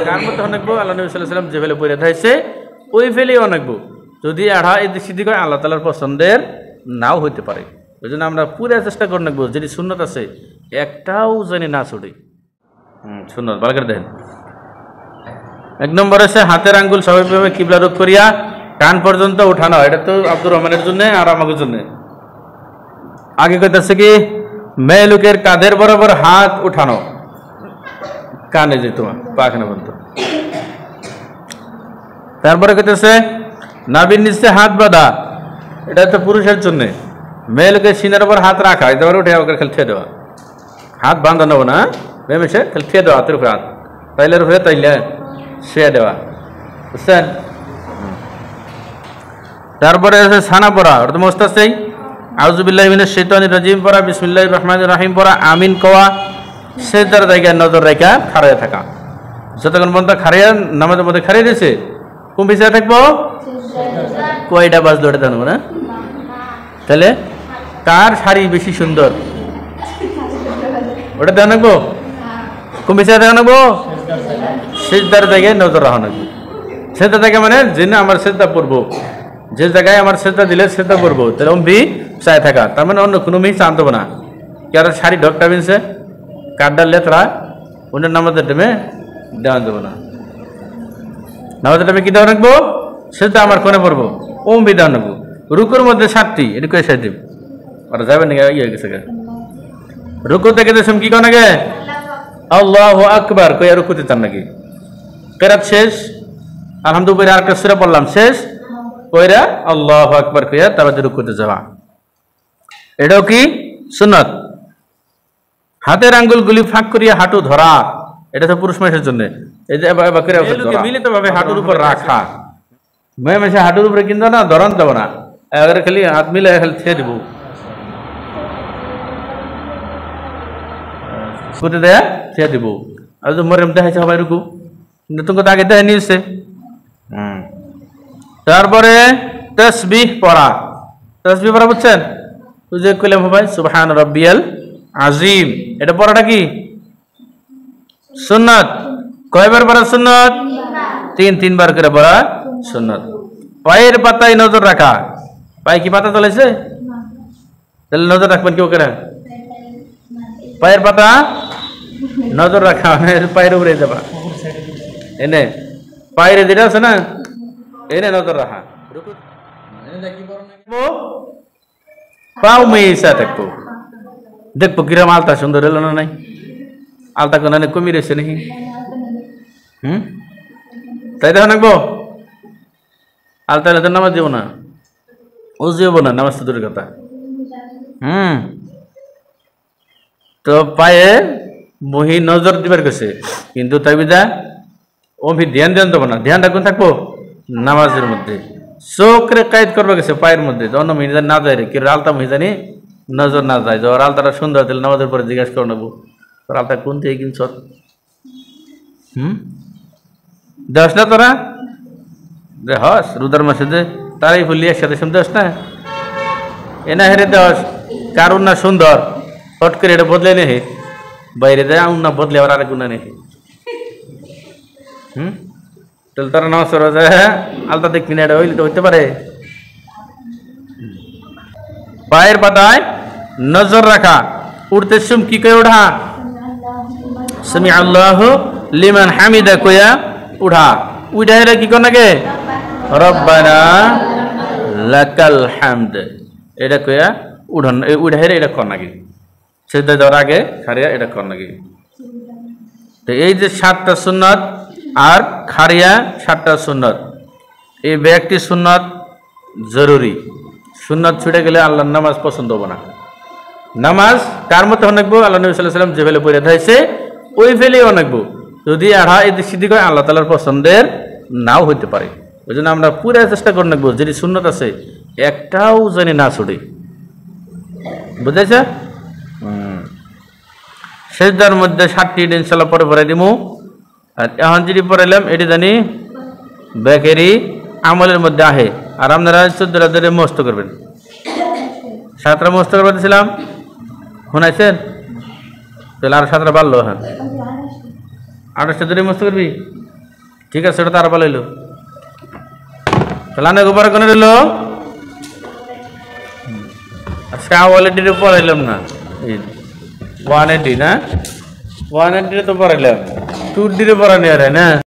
কার মতো অনেকবো আল্লাহ নবী সাল্লাল্লাহু আলাইহি ওয়াসাল্লাম যে ফেলে পড়ে থাকছে ওই ফেলেই অনেকবো যদি আড়া এদিক সিদিক হয় আল্লাহ তাআলার পছন্দের নাও হইতে পারে। ওই জন্য আমরা পুরো চেষ্টা করে নেবো যদি সুন্নত আছে একটাও জানি না ছুটি। সুন্নত ভালো করে দেখেন। এক নম্বর আছে হাতের আঙ্গুল স্বাভাবিকভাবে কিবলা রূপ করিয়া কান পর্যন্ত উঠানো। এটা তো আব্দুর রহমানের জন্য আর আমাদের জন্য। আগে কইতাছে কি মেয়ে লোকের কাঁধের বরাবর হাত উঠানো কানে যেত পাখানা পর্যন্ত। তারপরে কইতেছে নাভির নিচে হাত বাঁধা, এটা তো পুরুষের জন্য। মেয়ে লোকের সিনার উপর হাত রাখা, এটা উঠে ওকে খেলে ঠেয়ে দেওয়া, হাত বাঁধা নেবো না, মেমে খেলে ঠেয়ে দেওয়া হাতের উপরে হাত, তাইলের উপরে তাইলে শুয়ে দেওয়া, বুঝছেন। তারপরে আছে ছানা পড়া, ওটা তো মস্ত আছেই। আউযুবিল্লাহি মিনাশ শাইতানির রাজিম পড়া, বিসমিল্লাহির রহমানির রহিম পড়া, আমিন কওয়া, সেজদার জায়গায় নজর রেখা খাড়ায় থাকা। যতক্ষণ পর্যন্ত খাড়িয়া নামাজের মধ্যে খাড়িয়ে দিয়েছে কোন বিষয়ে থাকবো, কয়টা বাজলো ওটা জানবো না। তাহলে কার শাড়ি বেশি সুন্দর ওটা দেখা রাখবো, কোন বিষয়ে দেখা রাখবো, সেজদার জায়গায় নজর রাখা রাখবো। সেজদার জায়গায় মানে যেন আমার সেজদা পড়বো, যে জায়গায় আমার সেজদা দিলে সেজদা পড়বো, তাহলে অম্বি চায় থাকা, তার মানে অন্য কোনো মিস আনতে না। কারণ শাড়ি ঢকটা বিনছে কাঠডার লেতরা ওনার নামাজের টাইমে দেওয়া দেবো না। নামাজের টাইমে কি দেওয়া রাখবো, সেজদা আমার কোনে পড়বো, অম্বি দেওয়া রাখবো। রুকুর মধ্যে 7টি, এটা কয়ে সাইড দিব ওরা যাবেন নাকি ইয়ে গেছে। রুকু থেকে দেশম কি কন আগে আল্লাহু আকবার কইয়া রুকুতে চান নাকি, কেরাত শেষ আলহামদুলিল্লাহ আরেকটা সূরা পড়লাম শেষ কইরা আল্লাহু আকবার কইয়া তারপর রুকুতে যাওয়া, এটাও কি সুন্নাত। হাতের আঙ্গুলগুলি ফাঁক করিয়া হাঁটু ধরা, এটা তো পুরুষ মানুষের জন্য। এই যে মিলিতভাবে হাঁটুর উপর রাখা, মেয়ে মেশে হাঁটুর উপরে কিন্তু না ধরান দেবো না, এবারে খালি হাত মিলে খালি ছেড়ে দিব, কোথায় দেয়া ছেড়ে দিব। আর তো মরিয়ম দেখাইছে সবাই রুকু, নতুন কথা আগে দেখে নিয়েছে। তারপরে তাসবিহ পড়া, তাসবিহ পড়া বুঝছেন, তুই যে কইলাম ভাই সুবহান রাব্বিয়াল আজিম, এটা পড়াটা কি সুন্নাত। কয়বার পড়া সুন্নাত, 3 বার করে পড়া সুন্নাত। পায়ের পাতায় নজর রাখা, পায়ে কি পাতা চলেছে, তাহলে নজর রাখবেন কেউ করে, পায়ের পাতা নজর রাখা মানে পায়ের উপরে যাবা, এনে পায়ের যেটা আছে না এনে নজর রাখা। পাও মেয়েসা থাকবো, দেখবো কিরম আলতা সুন্দর এলো না নাই, আলতা কোন কমি রয়েছে নাকি, তাই দেখো নাকবো। আলতা এলে তো নামাজ দিব না, উজু হবো না, নামাজ তো দূরের কথা। তো পায়ে মহি নজর দিবার গেছে, কিন্তু তাই বিদা অভি ধ্যান দেবো না, ধ্যান রাখুন থাকবো নামাজের মধ্যে। চোখরে কায়েদ করবে গেছে পায়ের মধ্যে, অন্য মিজান না যায় রে, কি আলতা মহিজানি নজর না যায়। ওর আলতাটা সুন্দর দিলে নামাজের পরে জিজ্ঞাসা করে নেবো তোর আলতা কোন থেকে কিনছ, দেশ না তোরা যে হস রুদার মাসে যে তারাই বললি একসাথে শুনতে হস না, এনা হেরে দেওয়াস কারণ না সুন্দর হট করে এটা বদলে নে বাইরে দেয় না বদলে আবার আরেক গুণা নেই। তাহলে তারা নামাজ পড়া যায়, হ্যাঁ আলতা দেখবি না, এটা হইলে তো হইতে পারে। পায়ের পাতায় নজর রাখা, উঠতে সুম কি করে ওঠা, সামি আল্লাহু লিমান হামিদা কইয়া উঠা, উঠা হেরে কি করনাকে রব্বানা লাকাল হামদ, এটা কইয়া উঠন উঠা হেরে এটা কর নাকি, সেটা যাওয়ার আগে খারিয়া এটা কর নাকি। তো এই যে 7টা সুন্নত আর খারিয়া 7টা সুন্নত, এই ব্যক্তি সুন্নত জরুরি। সুন্নত ছুটে গেলে আল্লাহর নামাজ পছন্দ হবো না। নামাজ কার মতো অনেকবো, আল্লাহ নবী সাল্লাল্লাহু আলাইহি ওয়াসাল্লাম যে ফেলে পড়ে থাকছে ওই ফেলেই অনেকবো, যদি আড়া এদিক সিদিক হয় আল্লাহ তাআলার পছন্দের নাও হইতে পারে। ওই জন্য আমরা পুরো চেষ্টা করে নেবো যদি সুন্নত আছে একটাও জানি না ছুটে, বুঝেছে। সেজদার মধ্যে 7টি ইনশাআল্লাহ পরে পড়াই দিমু। আর এখন যদি পড়াইলাম এটি জানি বেকেরি আমলের মধ্যে আহে, আর আপনারা 14 মস্ত করবেন, 7টা মস্ত করবেন ছিলাম শুনাইছেন, তাহলে আর 7টা বাড়লো। হ্যাঁ 28টা ধরে মস্ত করবি ঠিক আছে সেটা তার পালাইলো তাহলে অনেক উপরে কোনে রইল আজকে ওয়ালেটির পড়াইলাম না 180 না 180 তো পড়াইলাম 2D পড়ানি আর না